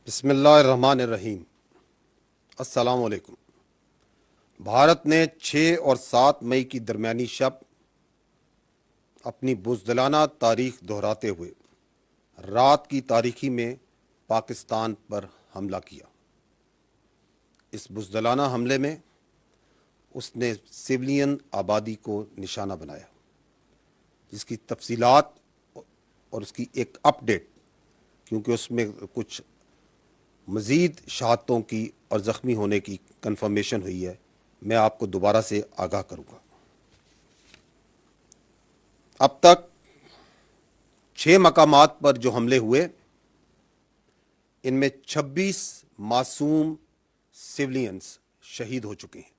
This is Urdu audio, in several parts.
بسم اللہ الرحمن الرحیم۔ السلام علیکم۔ بھارت نے 6 اور 7 مئی کی درمیانی شب اپنی بزدلانہ تاریخ دہراتے ہوئے رات کی تاریکی میں پاکستان پر حملہ کیا۔ اس بزدلانہ حملے میں اس نے سویلین آبادی کو نشانہ بنایا، جس کی تفصیلات اور اس کی ایک اپ ڈیٹ، کیونکہ اس میں کچھ مزید شہادتوں کی اور زخمی ہونے کی کنفرمیشن ہوئی ہے، میں آپ کو دوبارہ سے آگاہ کروں گا۔ اب تک 6 مقامات پر جو حملے ہوئے، ان میں 26 معصوم سویلینز شہید ہو چکے ہیں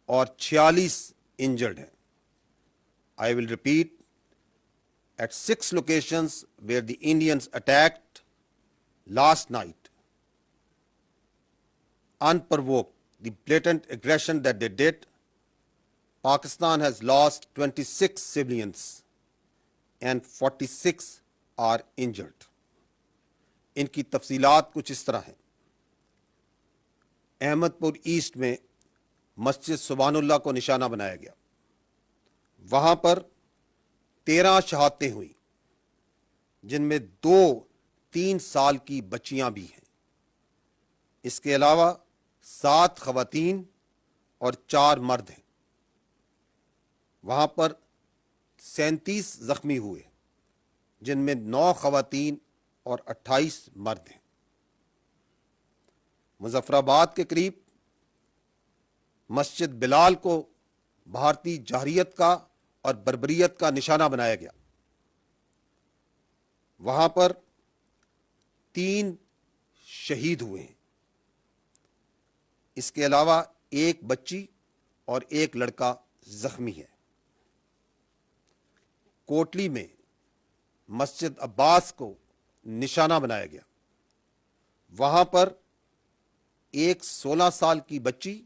اور 46 انجرڈ ہیں۔ I will repeat, at 6 locations where the Indians attacked last night, unprovoked, the blatant aggression that they did, Pakistan has lost 26 civilians and 46 are injured. ان کی تفصیلات کچھ اس طرح ہیں۔ احمد پور ایسٹ میں مسجد سبحان اللہ کو نشانہ بنایا گیا، وہاں پر 13 شہادتیں ہوئیں، جن میں 2-3 سال کی بچیاں بھی ہیں۔ اس کے علاوہ 7 خواتین اور 4 مرد ہیں۔ وہاں پر 37 زخمی ہوئے، جن میں 9 خواتین اور 28 مرد ہیں۔ مظفر آباد کے قریب مسجد بلال کو بھارتی جارحیت کا اور بربریت کا نشانہ بنایا گیا، وہاں پر 3 شہید ہوئے ہیں۔ اس کے علاوہ 1 بچی اور 1 لڑکا زخمی ہے۔ کوٹلی میں مسجد عباس کو نشانہ بنایا گیا، وہاں پر 1 16 سال کی بچی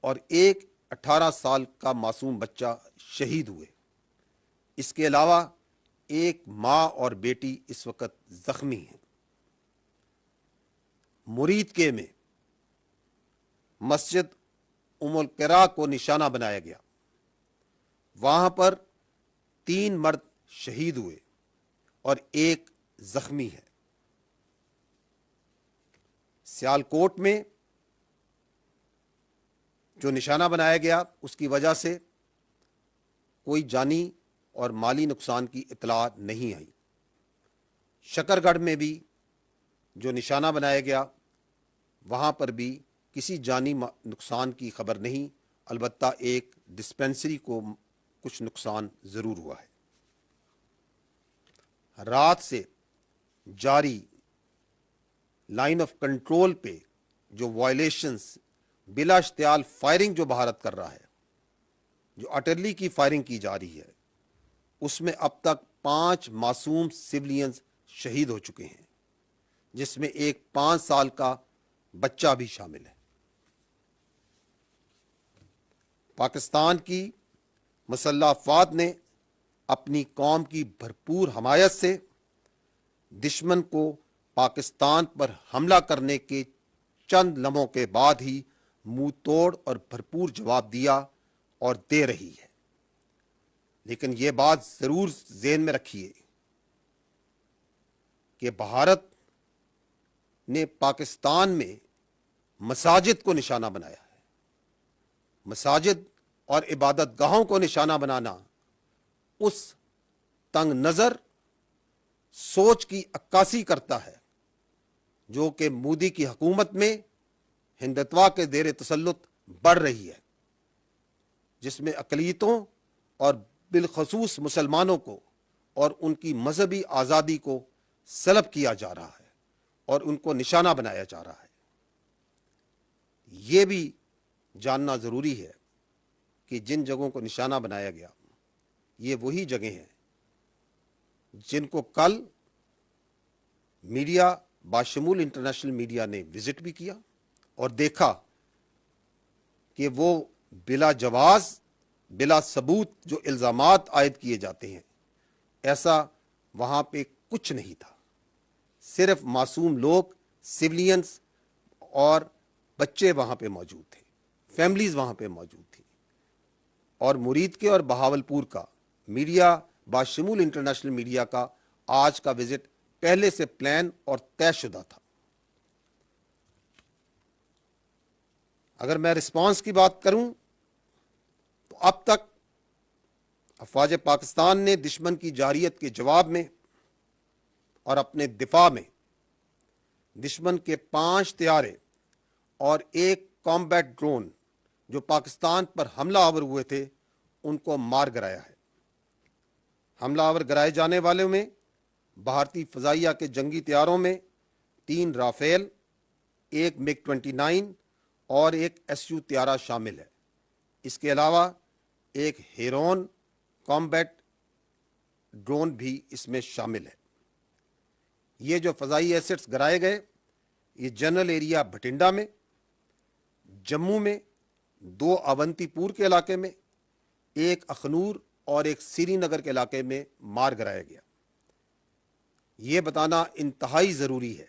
اور 1 18 سال کا معصوم بچہ شہید ہوئے۔ اس کے علاوہ 1 ماں اور بیٹی اس وقت زخمی ہیں۔ مرید کے میں مسجد ام القرا کو نشانہ بنایا گیا، وہاں پر 3 مرد شہید ہوئے اور 1 زخمی ہے۔ سیالکوٹ میں جو نشانہ بنایا گیا، اس کی وجہ سے کوئی جانی اور مالی نقصان کی اطلاع نہیں آئی۔ شکر گڑھ میں بھی جو نشانہ بنایا گیا، وہاں پر بھی کسی جانی نقصان کی خبر نہیں، البتہ ایک ڈسپنسری کو کچھ نقصان ضرور ہوا ہے۔ رات سے جاری لائن آف کنٹرول پہ جو وائلیشنز، بلا اشتعال فائرنگ جو بھارت کر رہا ہے، جو اٹرلی کی فائرنگ کی جا رہی ہے، اس میں اب تک 5 معصوم سویلینز شہید ہو چکے ہیں، جس میں ایک 5 سال کا بچہ بھی شامل ہے۔ پاکستان کی مسلح افواج نے اپنی قوم کی بھرپور حمایت سے دشمن کو پاکستان پر حملہ کرنے کے چند لمحوں کے بعد ہی منہ توڑ اور بھرپور جواب دیا اور دے رہی ہے۔ لیکن یہ بات ضرور ذہن میں رکھیے کہ بھارت نے پاکستان میں مساجد کو نشانہ بنایا ہے۔ مساجد اور عبادت گاہوں کو نشانہ بنانا اس تنگ نظر سوچ کی عکاسی کرتا ہے جو کہ مودی کی حکومت میں ہندتوا کے زیر تسلط بڑھ رہی ہے، جس میں اقلیتوں اور بالخصوص مسلمانوں کو اور ان کی مذہبی آزادی کو سلب کیا جا رہا ہے اور ان کو نشانہ بنایا جا رہا ہے۔ یہ بھی جاننا ضروری ہے کہ جن جگہوں کو نشانہ بنایا گیا، یہ وہی جگہیں ہیں جن کو کل میڈیا باشمول انٹرنیشنل میڈیا نے وزٹ بھی کیا اور دیکھا کہ وہ بلا جواز، بلا ثبوت جو الزامات عائد کیے جاتے ہیں، ایسا وہاں پہ کچھ نہیں تھا۔ صرف معصوم لوگ, سولینس اور بچے وہاں پہ موجود تھے, فیملیز وہاں پہ موجود تھیں. اور مرید کے اور بہاولپور کا میڈیا باشمول انٹرنیشنل میڈیا کا آج کا وزٹ پہلے سے پلان اور طے شدہ تھا. اگر میں رسپانس کی بات کروں تو اب تک افواج پاکستان نے دشمن کی جارحیت کے جواب میں اور اپنے دفاع میں دشمن کے 5 طیارے اور 1 کامبیٹ ڈرون جو پاکستان پر حملہ آور ہوئے تھے ان کو مار گرایا ہے. حملہ آور گرائے جانے والوں میں بھارتی فضائیہ کے جنگی طیاروں میں 3 رافیل, 1 MiG 29 اور 1 SU طیارہ شامل ہے. اس کے علاوہ ایک ہیرون کامبیٹ ڈرون بھی اس میں شامل ہے. یہ جو فضائی ایسٹس گرائے گئے یہ جنرل ایریا بھٹنڈا میں, جموں میں 2 اونتی پور کے علاقے میں, 1 اخنور اور 1 سری نگر کے علاقے میں مار گرایا گیا. یہ بتانا انتہائی ضروری ہے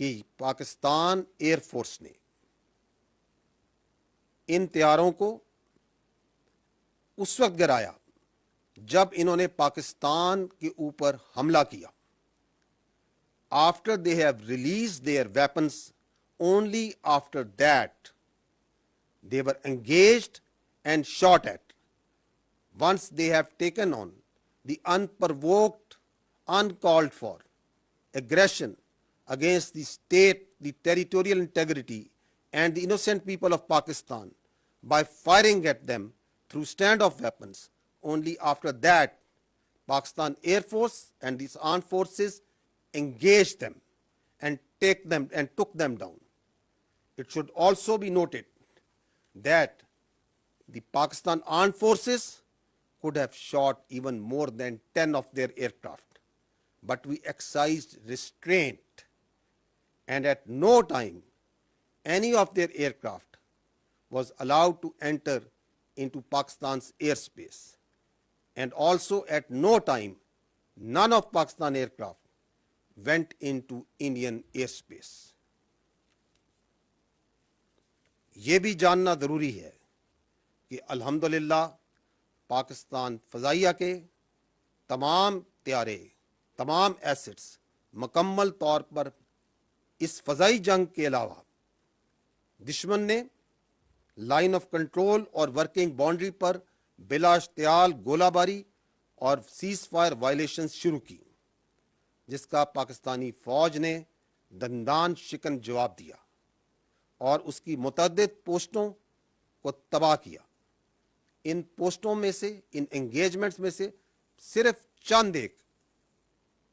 کہ پاکستان ایئر فورس نے ان طیاروں کو اس وقت گرایا جب انہوں نے پاکستان کے اوپر حملہ کیا. After they have release their weapons, only after that they were engaged and shot at. Once they have taken on the unprovoked, uncalled for aggression against the state, the territorial integrity and the innocent people of Pakistan by firing at them through standoff weapons, only after that Pakistan Air Force and these armed forces engaged them and took them down. It should also be noted that the Pakistan armed forces could have shot even more than 10 of their aircraft, but we exercised restraint, and at no time any of their aircraft was allowed to enter into Pakistan's airspace, and also at no time none of Pakistan aircraft went into Indian airspace. یہ بھی جاننا ضروری ہے کہ الحمدللہ پاکستان فضائیہ کے تمام طیارے, تمام ایسٹس مکمل طور پر اس فضائی جنگ کے علاوہ دشمن نے لائن آف کنٹرول اور ورکنگ باؤنڈری پر بلا اشتعال گولہ باری اور سیز فائر وائلیشنز شروع کی, جس کا پاکستانی فوج نے دندان شکن جواب دیا اور اس کی متعدد پوسٹوں کو تباہ کیا. ان پوسٹوں میں سے, ان انگیجمنٹس میں سے صرف چند ایک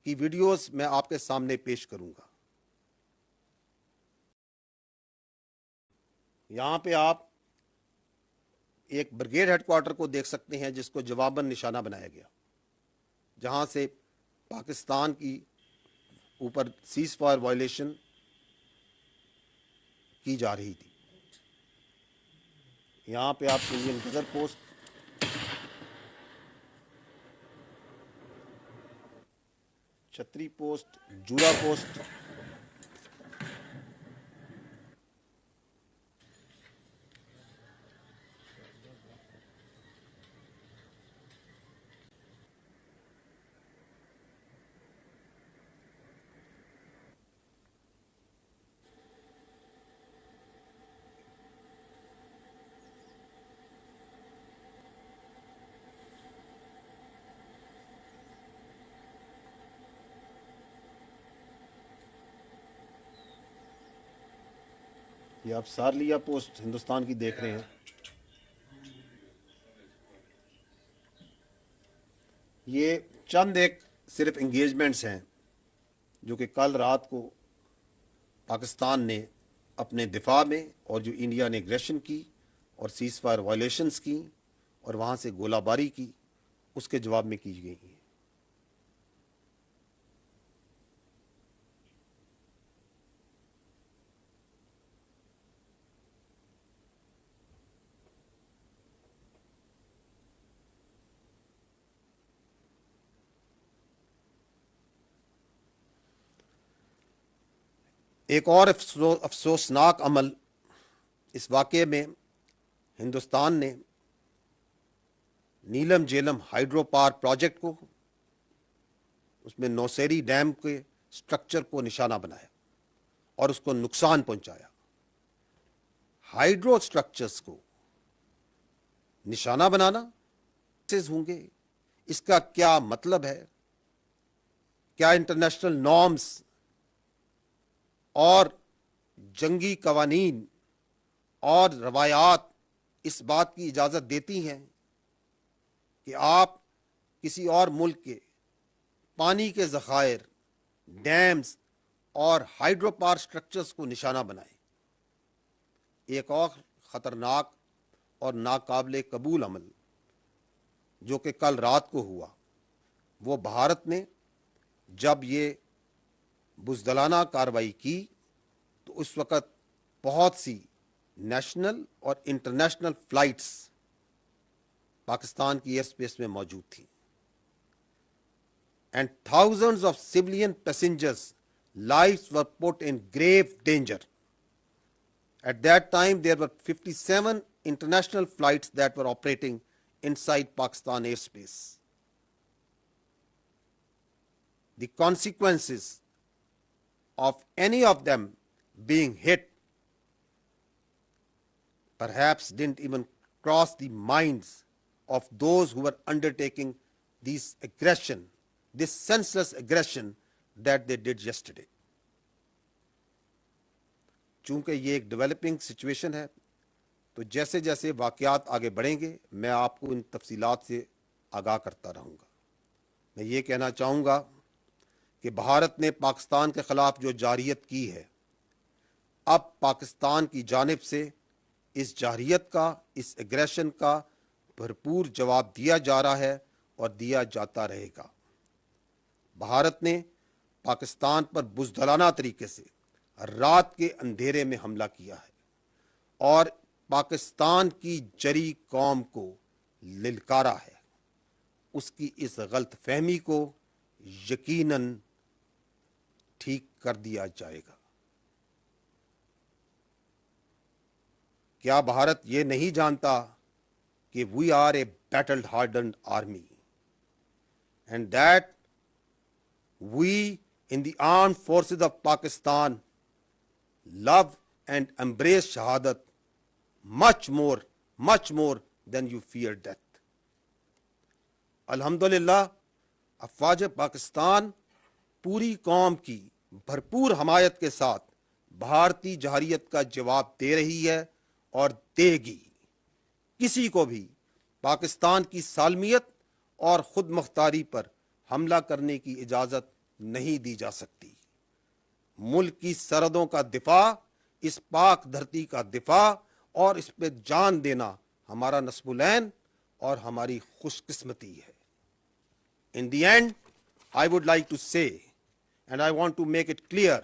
کی ویڈیوز میں آپ کے سامنے پیش کروں گا. یہاں پہ آپ ایک بریگیڈ ہیڈ کوارٹر کو دیکھ سکتے ہیں جس کو جواباً نشانہ بنایا گیا, جہاں سے پاکستان کی اوپر سیز فائر وائلیشن کی جا رہی تھی. یہاں پہ آپ انڈین غزر پوسٹ, چھتری پوسٹ, جورا پوسٹ, یہ آپ سارلیہ پوسٹ ہندوستان کی دیکھ رہے ہیں. یہ چند ایک صرف انگیجمنٹس ہیں جو کہ کل رات کو پاکستان نے اپنے دفاع میں, اور جو انڈیا نے ایگریشن کی اور سیز فائر وائلیشنز کی اور وہاں سے گولہ باری کی, اس کے جواب میں کی گئی ہیں. ایک اور افسوسناک عمل اس واقعے میں ہندوستان نے نیلم جیلم ہائیڈرو پاور پروجیکٹ کو، اس میں نوسیری ڈیم کے سٹرکچر کو نشانہ بنایا اور اس کو نقصان پہنچایا۔ ہائیڈرو سٹرکچرز کو نشانہ بنانا ہوں گے، اس کا کیا مطلب ہے؟ کیا انٹرنیشنل نارمز اور جنگی قوانین اور روایات اس بات کی اجازت دیتی ہیں کہ آپ کسی اور ملک کے پانی کے ذخائر، ڈیمز اور ہائیڈرو پاور سٹرکچرز کو نشانہ بنائیں؟ ایک اور خطرناک اور ناقابل قبول عمل جو کہ کل رات کو ہوا، وہ بھارت نے جب یہ بزدلانہ کارروائی کی تو اس وقت بہت سی نیشنل اور انٹرنیشنل فلائٹس پاکستان کی ایئر اسپیس میں موجود تھیں، and thousands of civilian passengers' lives were put in grave danger. At that time, there were 57 international flights that were operating inside Pakistan airspace. The consequences of any of them being hit perhaps didn't even cross the minds of those who were undertaking this senseless aggression that they did yesterday. چونکہ یہ ایک ڈیولپنگ سچویشن ہے، تو جیسے جیسے واقعات آگے بڑھیں گے میں آپ کو ان تفصیلات سے آگاہ کرتا رہوں گا۔ میں یہ کہنا چاہوں گا کہ بھارت نے پاکستان کے خلاف جو جارحیت کی ہے، اب پاکستان کی جانب سے اس جارحیت کا، اس ایگریشن کا بھرپور جواب دیا جا رہا ہے اور دیا جاتا رہے گا۔ بھارت نے پاکستان پر بزدلانہ طریقے سے رات کے اندھیرے میں حملہ کیا ہے اور پاکستان کی جری قوم کو للکارا ہے۔ اس کی اس غلط فہمی کو یقیناً ٹھیک کر دیا جائے گا۔ کیا بھارت یہ نہیں جانتا کہ we are a battle hardened army and that we in the armed forces of Pakistan love and embrace shahadat much more than you fear death. الحمدللہ افواج پاکستان پوری قوم کی بھرپور حمایت کے ساتھ بھارتی جارحیت کا جواب دے رہی ہے اور دے گی۔ کسی کو بھی پاکستان کی سالمیت اور خود مختاری پر حملہ کرنے کی اجازت نہیں دی جا سکتی۔ ملک کی سرحدوں کا دفاع، اس پاک دھرتی کا دفاع اور اس پہ جان دینا ہمارا نصب العین اور ہماری خوش قسمتی ہے۔ In the end, I would like to say, and I want to make it clear,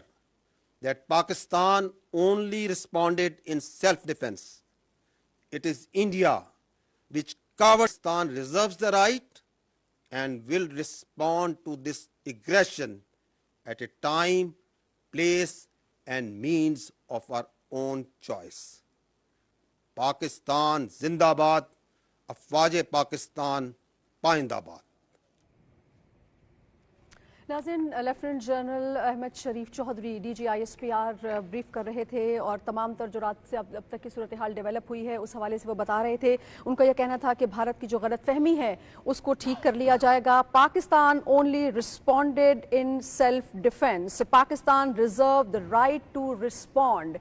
that Pakistan only responded in self-defense. It is India which Pakistan reserves the right and will respond to this aggression at a time, place and means of our own choice. Pakistan زندہ باد، افواج پاکستان پائندہ باد۔ ناظرین، lieutenant general Ahmed Sharif Chaudhry D G I S P R brief کر رہے تھے اور تمام تر جو رات سے اب تک کی صورتحال ڈیولپ ہوئی ہے اس حوالے سے وہ بتا رہے تھے۔ ان کا یہ کہنا تھا کہ بھارت کی جو غلط فہمی ہے اس کو ٹھیک کر لیا جائے گا۔ Pakistan only responded in self defence. Pakistan reserve the right to respond.